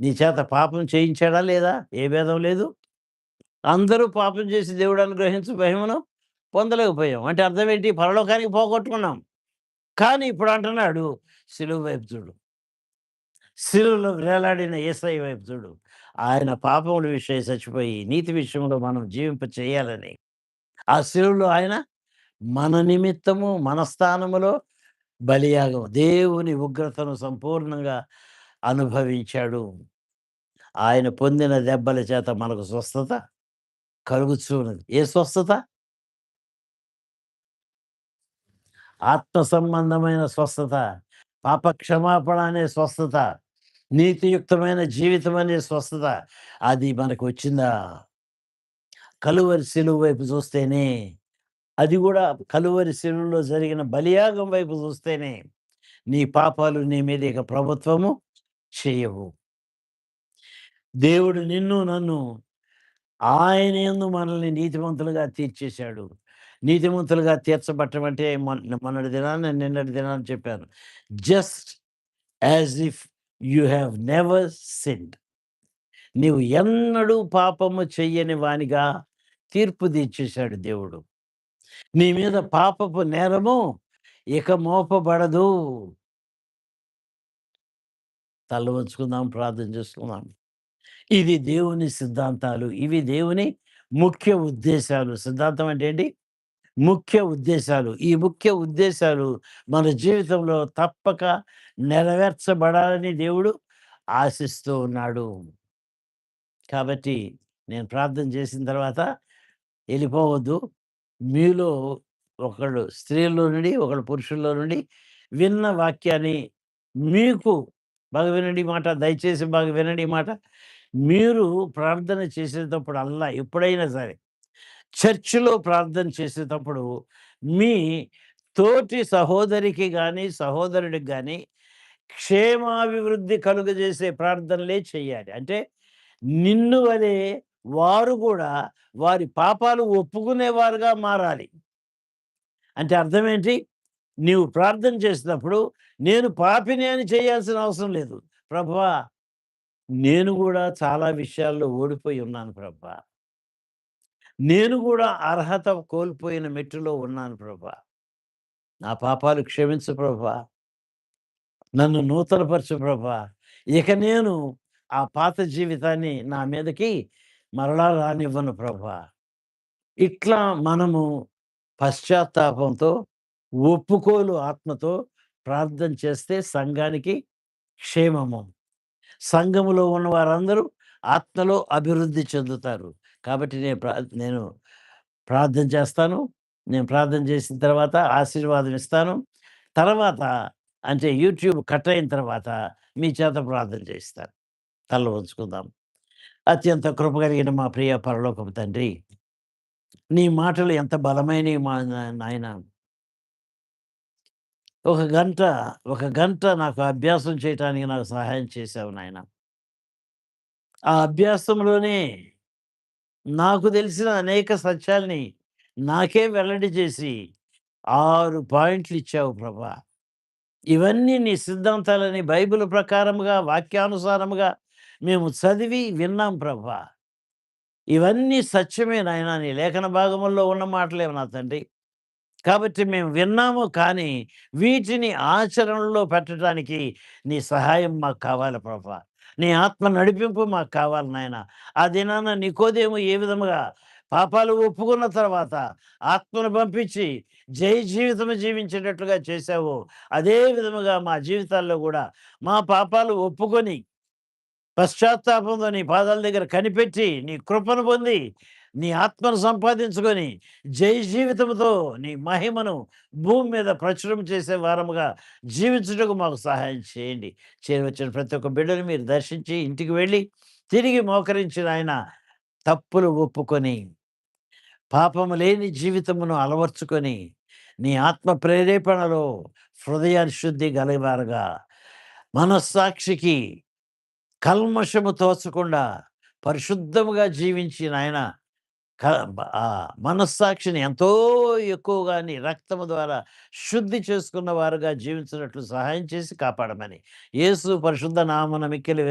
నీ చేత పాపం చేయించాడా లేదా? ఏ భేదం లేదు. అందరూ పాపం చేసి దేవుడు అనుగ్రహించు మహిమను పొందలేకపోయాం. అంటే అర్థం ఏంటి? పరలోకానికి పోగొట్టుకున్నాం. కానీ ఇప్పుడు అంటున్నాడు, సిలువ వైపు చూడు. సిలువలో వేలాడిన యేసయ్య వైపు చూడు. ఆయన పాపముల విషయం చచ్చిపోయి, నీతి విషయంలో మనం జీవింప చేయాలని, ఆ సిలువలో ఆయన మన నిమిత్తము, మన స్థానములో బలియాగం దేవుని ఉగ్రతను సంపూర్ణంగా అనుభవించాడు. ఆయన పొందిన దెబ్బల చేత మనకు స్వస్థత కలుగుచూ ఉన్నది. ఏ స్వస్థత? ఆత్మ సంబంధమైన స్వస్థత. పాప క్షమాపణ అనే స్వస్థత. నీతియుక్తమైన జీవితం అనే స్వస్థత. అది మనకు వచ్చిందా? కలువరి శిలువ వైపు చూస్తేనే. అది గూడా కలువరి శిలువలో జరిగిన బలియాగం వైపు చూస్తేనే. నీ పాపాలు నీ మీద ఇక ప్రభుత్వము చేయవు. దేవుడు నిన్ను, నన్ను ఆయన యందు మనల్ని నీతిమంతులుగా తీర్చేశాడు. నీతిమంతులుగా తీర్చబట్టం అంటే మొన్నటి దినాన, నిన్నటి దినాన చెప్పాను. Just as if you have never sinned. నీవు ఎన్నడూ పాపము చెయ్యని వానిగా తీర్పు తీర్చేశాడు దేవుడు. నీ మీద పాపపు నేరము ఇక మోపబడదు. తల వంచుకుందాం, ప్రార్థన చేసుకుందాం. ఇది దేవుని సిద్ధాంతాలు. ఇవి దేవుని ముఖ్య ఉద్దేశాలు. సిద్ధాంతం అంటే ఏంటి? ముఖ్య ఉద్దేశాలు. ఈ ముఖ్య ఉద్దేశాలు మన జీవితంలో తప్పక నెరవేర్చబడాలని దేవుడు ఆశిస్తూ ఉన్నాడు. కాబట్టి నేను ప్రార్థన చేసిన తర్వాత ఎళ్ళిపోవద్దు. మీలో ఒకళ్ళు స్త్రీల్లో నుండి, ఒకళ్ళు పురుషుల్లో నుండి విన్న వాక్యాన్ని మీకు బాగా వినండి ఈ మాట. దయచేసి బాగా వినండి ఈ మాట. మీరు ప్రార్థన చేసేటప్పుడల్లా ఎప్పుడైనా సరే చర్చ్‌లో ప్రార్థన చేసేటప్పుడు మీ తోటి సహోదరికి గాని, సహోదరుడికి గాని క్షేమాభివృద్ధి కలుగజేసే ప్రార్థనలే చెయ్యాలి. అంటే నిన్ను వలె వారు గూడా వారి పాపాలు ఒప్పుకునేవారుగా మారాలి. అంటే అర్థమేంటి? నీవు ప్రార్థన చేసినప్పుడు నేను పాపిని అని చేయాల్సిన అవసరం లేదు. ప్రభువా! నేను గూడా చాలా విషయాల్లో ఓడిపోయి ఉన్నాను ప్రభా! నేను గూడా అర్హత కోల్పోయిన మెట్టులో ఉన్నాను ప్రభా! నా పాపాలు క్షమించు ప్రభా! నన్ను నూతనపరచు ప్రభా! ఇక నేను ఆ పాత జీవితాన్ని నా మీదకి మరలా రానివ్వను ప్రభా! ఇట్లా మనము పశ్చాత్తాపంతో, ఒప్పుకోలు ఆత్మతో ప్రార్థన చేస్తే సంఘానికి క్షేమము. సంఘములో ఉన్న వారందరూ ఆత్మలో అభివృద్ధి చెందుతారు. కాబట్టి నేను ప్రార్థన చేస్తాను. నేను ప్రార్థన చేసిన తర్వాత ఆశీర్వాదం ఇస్తాను. తర్వాత అంటే యూట్యూబ్ కట్ అయిన తర్వాత మీ చేత ప్రార్థన చేయిస్తాను. తల వంచుకుందాం. అత్యంత కృప కలిగిన మా ప్రియ పరలోకపు తండ్రి, నీ మాటలు ఎంత బలమైనవి నాయనా. ఒక గంట, ఒక గంట నాకు అభ్యాసం చేయటానికి నాకు సహాయం చేశావు నాయన. ఆ అభ్యాసంలోనే నాకు తెలిసిన అనేక సత్యాల్ని నాకే వెల్లడి చేసి 6 పాయింట్లు ఇచ్చావు ప్రభా! ఇవన్నీ నీ సిద్ధాంతాలని బైబిల్ ప్రకారముగా, వాక్యానుసారముగా మేము చదివి విన్నాం ప్రభా! ఇవన్నీ సత్యమే నాయనా! నీ లేఖన భాగముల్లో ఉన్న మాటలే నా తండ్రి. కాబట్టి మేము విన్నాము కానీ, వీటిని ఆచరణలో పెట్టడానికి నీ సహాయం మాకు కావాలి ప్రభా! నీ ఆత్మ నడిపింపు మాకు కావాలి నాయన. ఆ దినాన నికోదేము ఏ విధముగా పాపాలు ఒప్పుకున్న తర్వాత ఆత్మను పంపించి జయ జీవితము జీవించేటట్లుగా చేశావో, అదే విధముగా మా జీవితాల్లో గూడా మా పాపాలు ఒప్పుకొని పశ్చాత్తాపంతో నీ పాదాల దగ్గర కనిపెట్టి, నీ కృపను పొంది, నీ ఆత్మను సంపాదించుకొని, జయ జీవితంతో నీ మహిమను భూమి మీద ప్రచురం చేసే వారముగా జీవించుటకు మాకు సహాయం చేయండి. చేరవచ్చిన ప్రతి ఒక్క బిడ్డను మీరు దర్శించి, ఇంటికి వెళ్ళి, తిరిగి మోకరించి నాయన తప్పులు ఒప్పుకొని, పాపము లేని జీవితమును అలవర్చుకొని, నీ ఆత్మ ప్రేరేపణలో హృదయాన్ని శుద్ధి గలవారుగా, మనస్సాక్షికి కల్మషము తోచకుండా పరిశుద్ధముగా జీవించి నాయన మనస్సాక్షిని ఎంతో ఎక్కువగా నీ రక్తము ద్వారా శుద్ధి చేసుకున్న వారుగా జీవించినట్లు సహాయం చేసి కాపాడమని యేసు పరిశుద్ధ నామమున మిక్కిలి